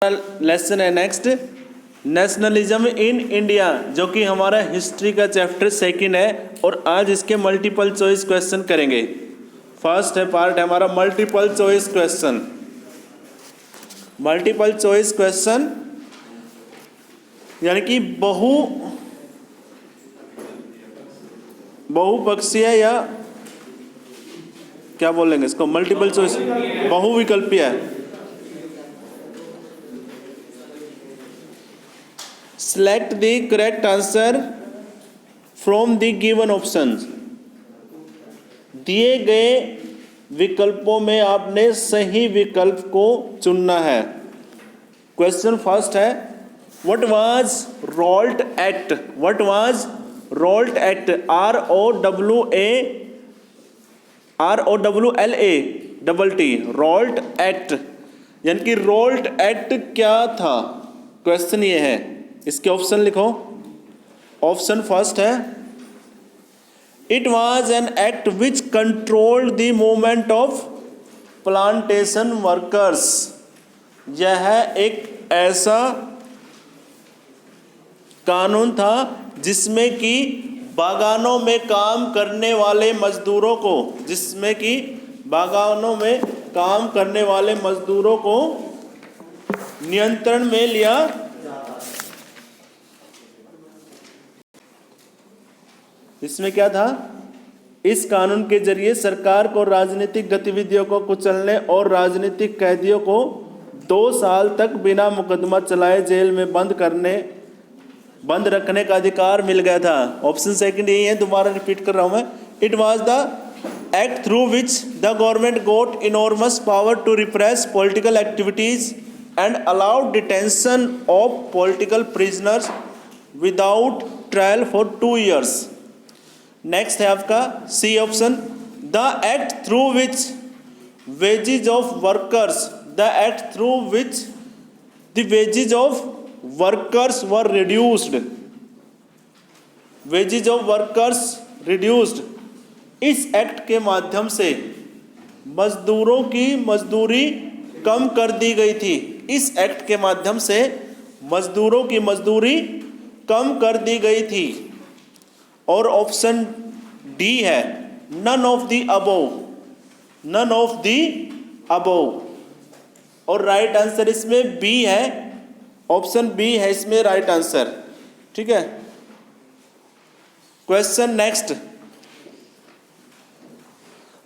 Lesson है next nationalism in India, जो कि हमारा हिस्ट्री का चैप्टर सेकंड है और आज इसके मल्टीपल चॉइस क्वेश्चन करेंगे। फर्स्ट है पार्ट है हमारा multiple choice question. Multiple choice question यानी कि बहुपक्षीय या क्या बोलेंगे इसको, मल्टीपल चॉइस बहुविकल्पीय है। Select the correct answer from the given options। दिए गए विकल्पों में आपने सही विकल्प को चुनना है। क्वेश्चन फर्स्ट है what was Raoult act. What was Raoult act, ROLLATT, Raoult act यानी कि रॉल्ट एक्ट क्या था। क्वेश्चन ये है, इसके ऑप्शन लिखो। ऑप्शन फर्स्ट है it was an act which controlled the movement of plantation workers. यह एक ऐसा कानून था जिसमें कि बागानों में काम करने वाले मजदूरों को नियंत्रण में लिया। इसमें क्या था, इस कानून के जरिए सरकार को राजनीतिक गतिविधियों को कुचलने और राजनीतिक कैदियों को 2 साल तक बिना मुकदमा चलाए जेल में बंद रखने का अधिकार मिल गया था। ऑप्शन सेकंड यही है, दोबारा रिपीट कर रहा हूं मैं। It was the act through which the government got enormous power to repress political activities and allowed detention of political prisoners without trial for 2 years। Next है आपका C option, the act through which wages of workers were reduced. इस act के माध्यम से मजदूरों की मजदूरी कम कर दी गई थी। इस एक्ट के माध्यम से मजदूरों की मजदूरी कम कर दी गई थी। और ऑप्शन डी है नन ऑफ द अबोव। और राइट आंसर इसमें बी है, ऑप्शन बी है इसमें राइट आंसर। ठीक है, question next,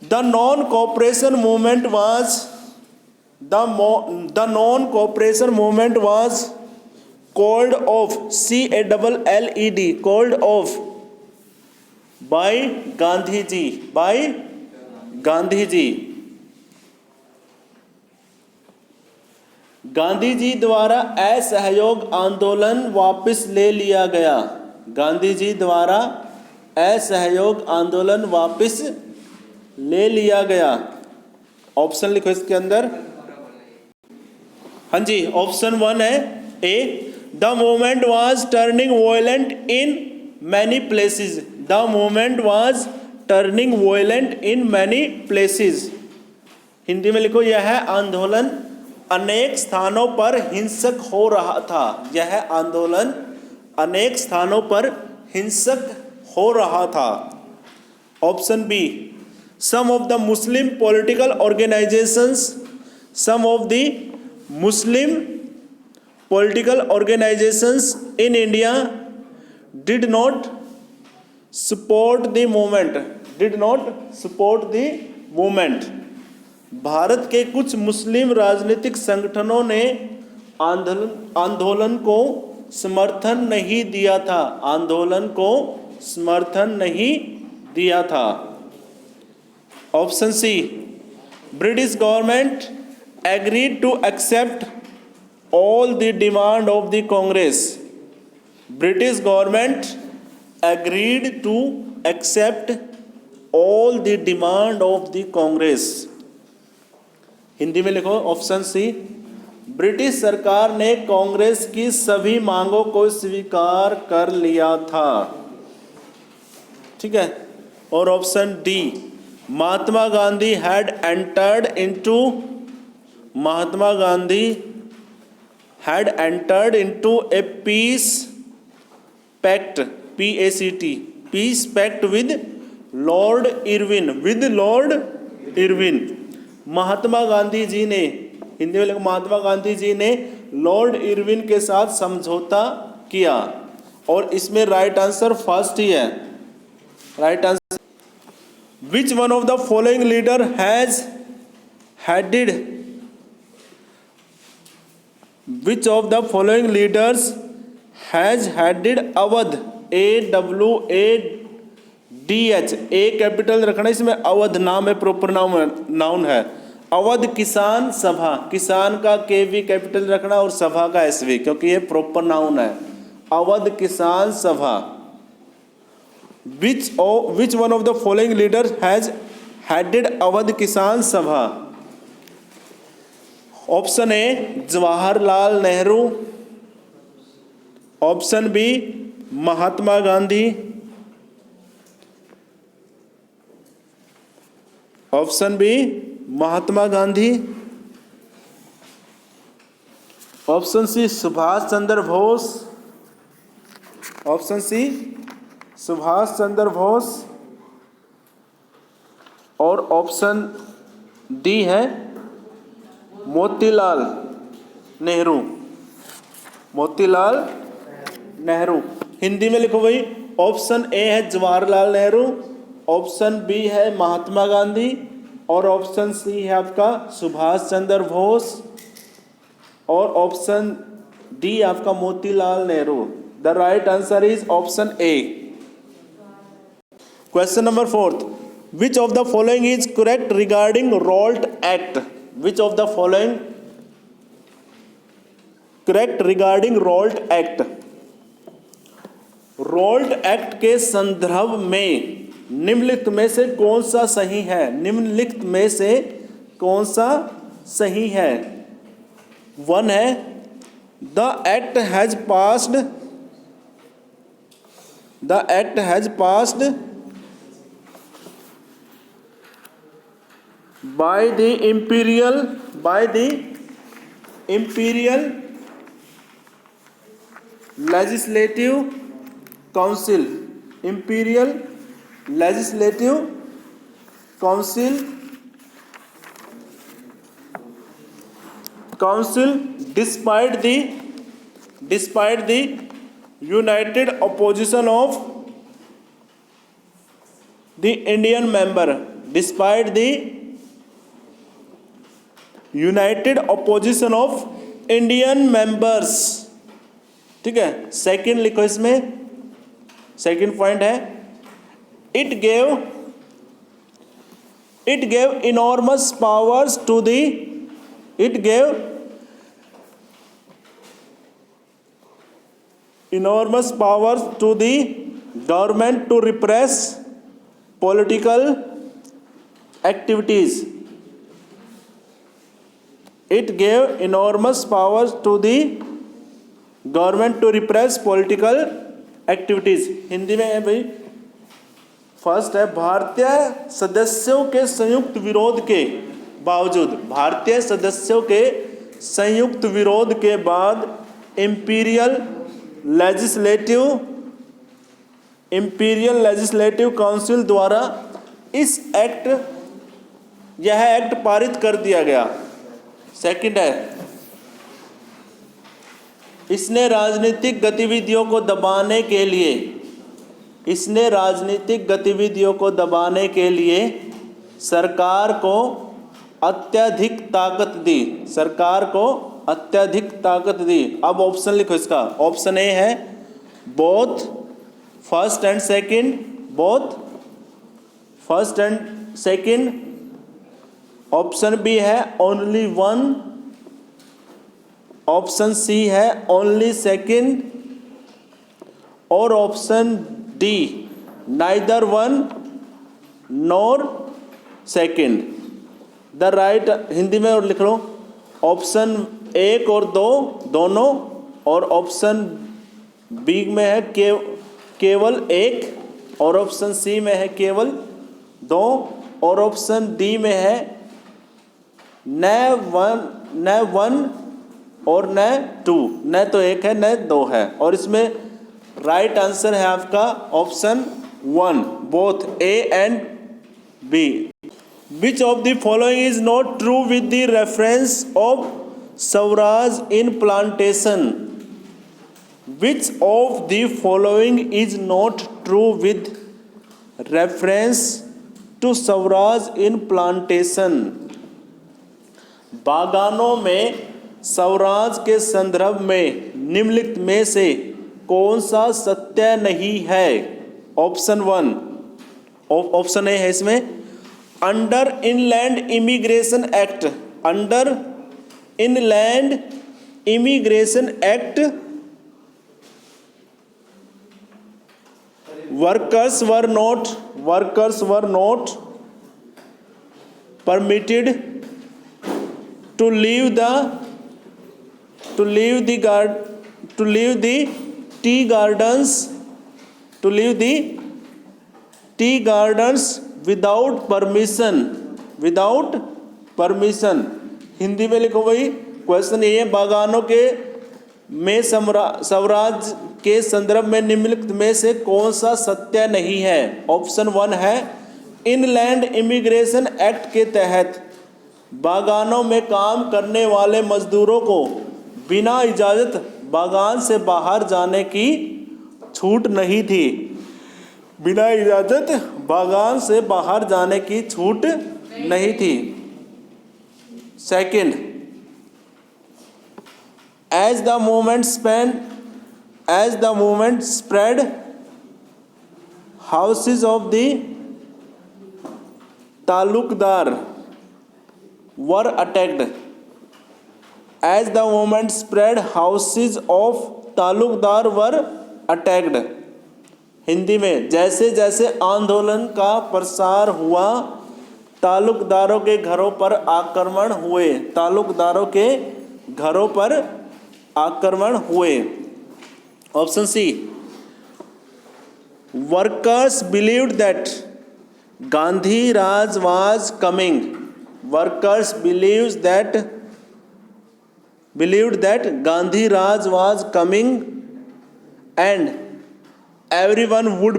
the non cooperation movement was called off CALLED, called off by Gandhi ji. Gandhi ji द्वारा असहयोग आंदोलन वापस ले लिया गया। गांधी जी द्वारा असहयोग आंदोलन वापस ले लिया गया। ऑप्शन लिखो इसके अंदर। हाँ जी, ऑप्शन 1 है A, the movement was turning violent in many places. The movement was turning violent in many places. Hindi में लिखो, यह आंदोलन अनेक स्थानों पर हिंसक हो रहा था। यह आंदोलन अनेक स्थानों पर हिंसक हो रहा था। Option B, some of the Muslim political organisations in India did not support the movement। भारत के कुछ मुस्लिम राजनीतिक संगठनों ने आंदोलन को समर्थन नहीं दिया था। Option C, British government agreed to accept all the demand of the Congress। British government agreed to accept all the demand of the Congress। Hindi में लिखो ऑप्शन सी, ब्रिटिश सरकार ने कांग्रेस की सभी मांगों को स्वीकार कर लिया था। ठीक है, और option D, Mahatma Gandhi had entered into Mahatma Gandhi had entered into a peace pact, PACT, peace pact with Lord Irwin. Mahatma Gandhi ji ने, हिंदी में लिखो, महात्मा गांधी जी ने लॉर्ड इरविन के साथ समझौता किया। और इसमें राइट आंसर फर्स्ट ही है। Right answer, which one of the following leader has headed, which of the following leaders has headed Awadh, AWADH, A capital रखना, इसमें अवध नाम है, प्रॉपर नाउन है। अवध किसान सभा, किसान का केवी कैपिटल रखना और सभा का एसवी, क्योंकि ये प्रॉपर नाउन है। अवध किसान सभा। which one of the following leaders has headed Awadh Kisan Sabha? Option A Jawaharlal Nehru, option B Mahatma Gandhi, option B Mahatma Gandhi, option C Subhash Chandra Bose, option C Subhash Chandra Bose, और ऑप्शन डी है मोतीलाल नेहरू। मोतीलाल नेहरू। हिंदी में लिखो भाई, ऑप्शन ए है जवाहरलाल नेहरू, ऑप्शन बी है महात्मा गांधी, और ऑप्शन सी है आपका सुभाष चंद्र बोस, और ऑप्शन डी आपका Motilal Nehru. The right answer is option A. Question number 4, which of the following is correct regarding Raoult act? Which of the following correct regarding Raoult act? Raoult act के संदर्भ में निम्नलिखित में से कौन सा सही है? निम्नलिखित में से कौन सा सही है? 1 है the act has passed by the imperial legislative council, imperial legislative council despite the united opposition of the Indian member, despite the united opposition of Indian members. ठीक है, सेकंड लिखो, इसमें सेकंड पॉइंट है it gave enormous powers to the government to repress political activities. It gave enormous powers to the government to repress political activities। Hindi में है भाई, first है भारतीय सदस्यों के संयुक्त विरोध के बावजूद, भारतीय सदस्यों के संयुक्त विरोध के बाद इंपीरियल लेजिस्लेटिव काउंसिल द्वारा यह एक्ट पारित कर दिया गया। सेकंड है इसने राजनीतिक गतिविधियों को दबाने के लिए सरकार को अत्यधिक ताकत दी। अब ऑप्शन लिखो इसका। ऑप्शन ए है both first and second, option B है ओनली वन, ऑप्शन सी है ओनली सेकंड, और option D neither one nor second. The right, Hindi में और लिख लो, ऑप्शन एक और दो दोनों, और ऑप्शन बी में है केवल एक, और ऑप्शन सी में है केवल दो, और ऑप्शन डी में है न वन और न 2, न तो 1 है न 2 है, और इसमें राइट आंसर है आपका option 1, both A and B. Which of the following is not true with the reference of Swaraj in plantation? Which of the following is not true with reference to Swaraj in plantation? बागानों में स्वराज के संदर्भ में निम्नलिखित में से कौन सा सत्य नहीं है? ऑप्शन 1, ऑप्शन ए है इसमें, under inland immigration act, under inland immigration act workers were not permitted to leave the tea gardens without permission। Hindi में लिखो भाई, क्वेश्चन ये है, बागानों के में स्वराज के संदर्भ में निम्नलिखित में से कौन सा सत्य नहीं है? ऑप्शन 1 है, इनलैंड इमिग्रेशन एक्ट के तहत बागानों में काम करने वाले मजदूरों को बिना इजाज़त बागान से बाहर जाने की छूट नहीं थी। बिना इजाज़त बागान से बाहर जाने की छूट नहीं थी। Second, as the movement spread, houses of the talukdar were attacked। As the movement spread, houses of talukdar were attacked। Hindi में, जैसे जैसे आंदोलन का प्रसार हुआ, तालुकदारों के घरों पर आक्रमण हुए, तालुकदारों के घरों पर आक्रमण हुए। Option C, workers believed that Gandhi Raj was coming, workers believed that Gandhi Raj was coming and everyone would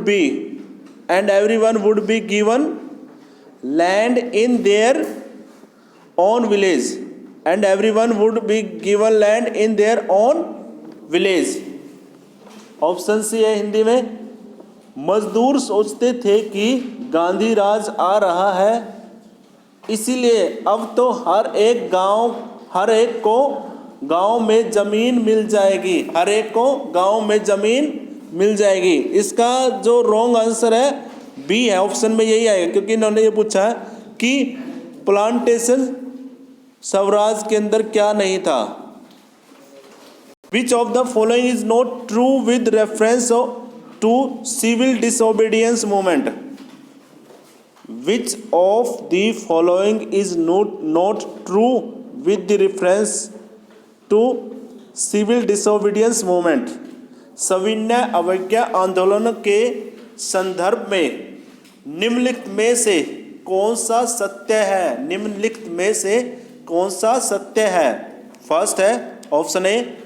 be given land in their own village, and everyone would be given land in their own village। Option C है हिंदी में, मजदूर सोचते थे कि गांधी राज आ रहा है, इसीलिए अब तो हर एक को गांव में ज़मीन मिल जाएगी, हर एक को गांव में ज़मीन मिल जाएगी। इसका जो रॉन्ग आंसर है बी है, ऑप्शन में यही आएगा, क्योंकि इन्होंने ये पूछा कि प्लांटेशन स्वराज के अंदर क्या नहीं था। Which of the following is not true with reference to civil disobedience movement? Which of the following is not true with the reference to civil disobedience movement? सविनय अवज्ञा आंदोलन के संदर्भ में निम्नलिखित में से कौन सा सत्य है? निम्नलिखित में से कौन सा सत्य है? फर्स्ट है option A,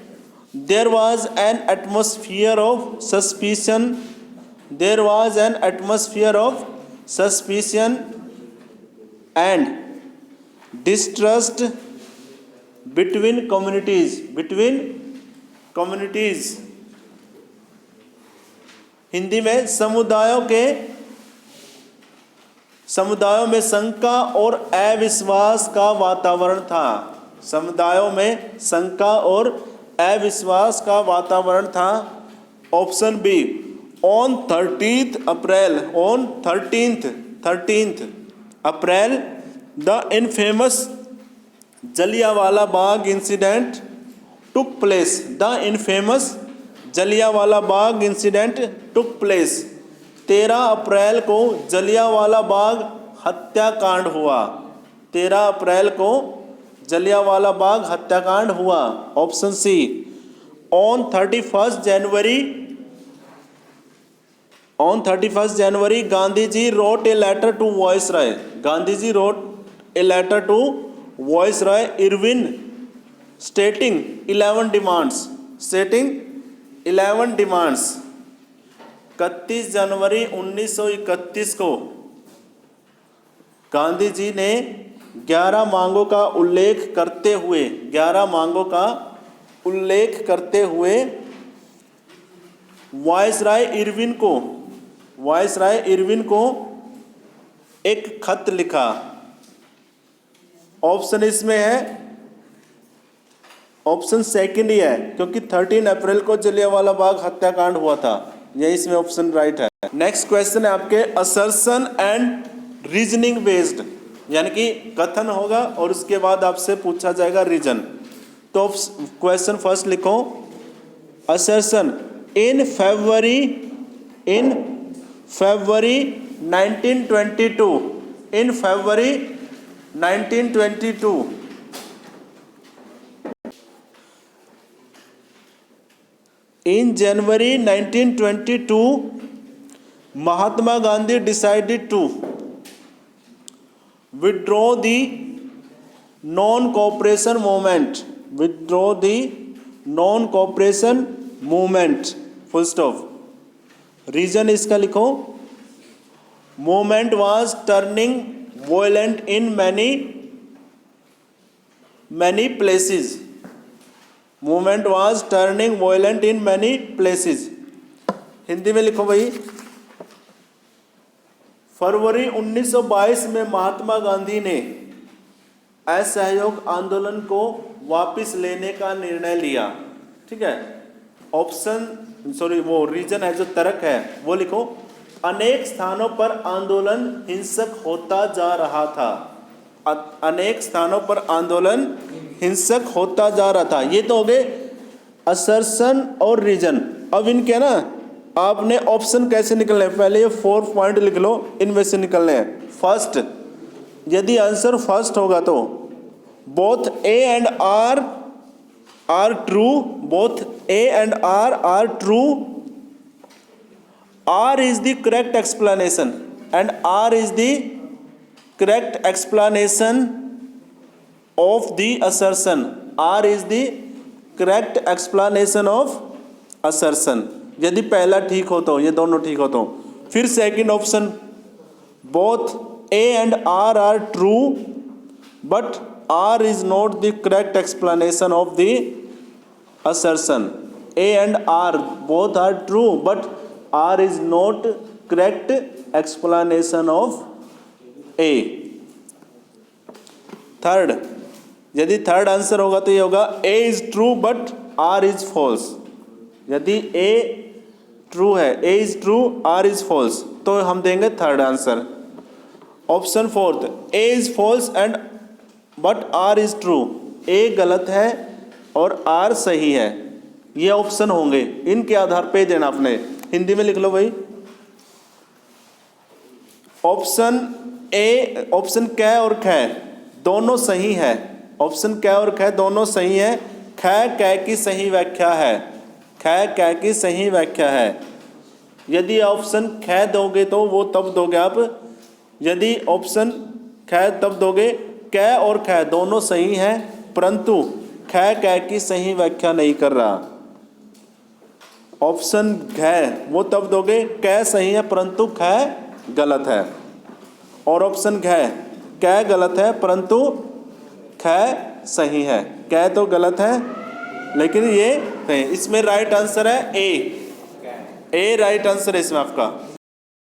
there was an atmosphere of suspicion, there was an atmosphere of suspicion and distrust between communities. Hindi में, समुदायों में शंका और अविश्वास का वातावरण था, समुदायों में शंका और अविश्वास का वातावरण था। Option B, on 13th April the infamous Jallianwala Bagh incident took place, the infamous Jallianwala Bagh incident took place. 13 अप्रैल को जलियांवाला बाग हत्याकांड हुआ, 13 अप्रैल को जलियांवाला बाग हत्याकांड हुआ। Option C, on 31 January Gandhi ji wrote a letter to viceroy, Gandhi ji wrote a letter to viceroy Irwin stating 11 demands, stating 11 demands 31 जनवरी 1931 को गांधी जी ने 11 मांगों का उल्लेख करते हुए 11 मांगों का उल्लेख करते हुए वायसराय इरविन को एक खत लिखा। ऑप्शन इसमें है, ऑप्शन सेकंड ही है, क्योंकि 13 अप्रैल को जलियांवाला बाग हत्याकांड हुआ था, यही इसमें ऑप्शन राइट है। नेक्स्ट क्वेश्चन है आपके असर्शन एंड रीजनिंग बेस्ड, यानी कि कथन होगा और उसके बाद आपसे पूछा जाएगा रीजन। तो क्वेश्चन फर्स्ट लिखो, assertion in February 1922, in February 1922 in January 1922 Mahatma Gandhi decided to withdraw the non-cooperation movement, withdraw the non-cooperation movement, full stop। Reason इसका लिखो, movement was turning violent in many places, movement was turning violent in many places। Hindi में लिखो भाई, फरवरी 1922 में महात्मा गांधी ने असहयोग आंदोलन को वापस लेने का निर्णय लिया। ठीक है, वो रीजन है जो तर्क है वो लिखो, अनेक स्थानों पर आंदोलन हिंसक होता जा रहा था, अनेक स्थानों पर आंदोलन हिंसक होता जा रहा था। ये तो हो गए असर्शन और रीजन। अब इनके ना आपने ऑप्शन कैसे निकलने हैं, पहले ये 4 पॉइंट लिख लो, इनमें से निकलने हैं। फर्स्ट, यदि आंसर फर्स्ट होगा तो both A and R are true, both A and R true, R is the correct explanation and R is the correct explanation of the assertion, R is the correct explanation of assertion। यदि पहला ठीक हो तो, ये दोनों ठीक हो तो। फिर second option, both A and R are true but R is not the correct explanation of the assertion। A and R both are true but R is not correct explanation of A। Third, यदि third answer होगा तो ये होगा A is true but R is false. यदि A true है, A is true, R is false, तो हम देंगे third answer. Option fourth, A is false and but R is true, A गलत है और R सही है, ये ऑप्शन होंगे, इनके आधार पे देना आपने। हिंदी में लिख लो भाई, ऑप्शन A, ऑप्शन कै और कै दोनों सही है, ऑप्शन कै और कै दोनों सही है। कै कै की सही व्याख्या है, कै कै की सही व्याख्या है। यदि ऑप्शन कै दोगे तो वो तब दोगे आप, यदि ऑप्शन कै तब दोगे, कै और कै दोनों सही हैं परंतु कै कै की सही व्याख्या नहीं कर रहा। ऑप्शन घै वो तब दोगे, कै सही है परंतु कै गलत है, और ऑप्शन घै कै गलत है परंतु कै सही है। कै तो गलत है लेकिन ये नहीं, इसमें राइट आंसर है ए, ए राइट आंसर है इसमें आपका।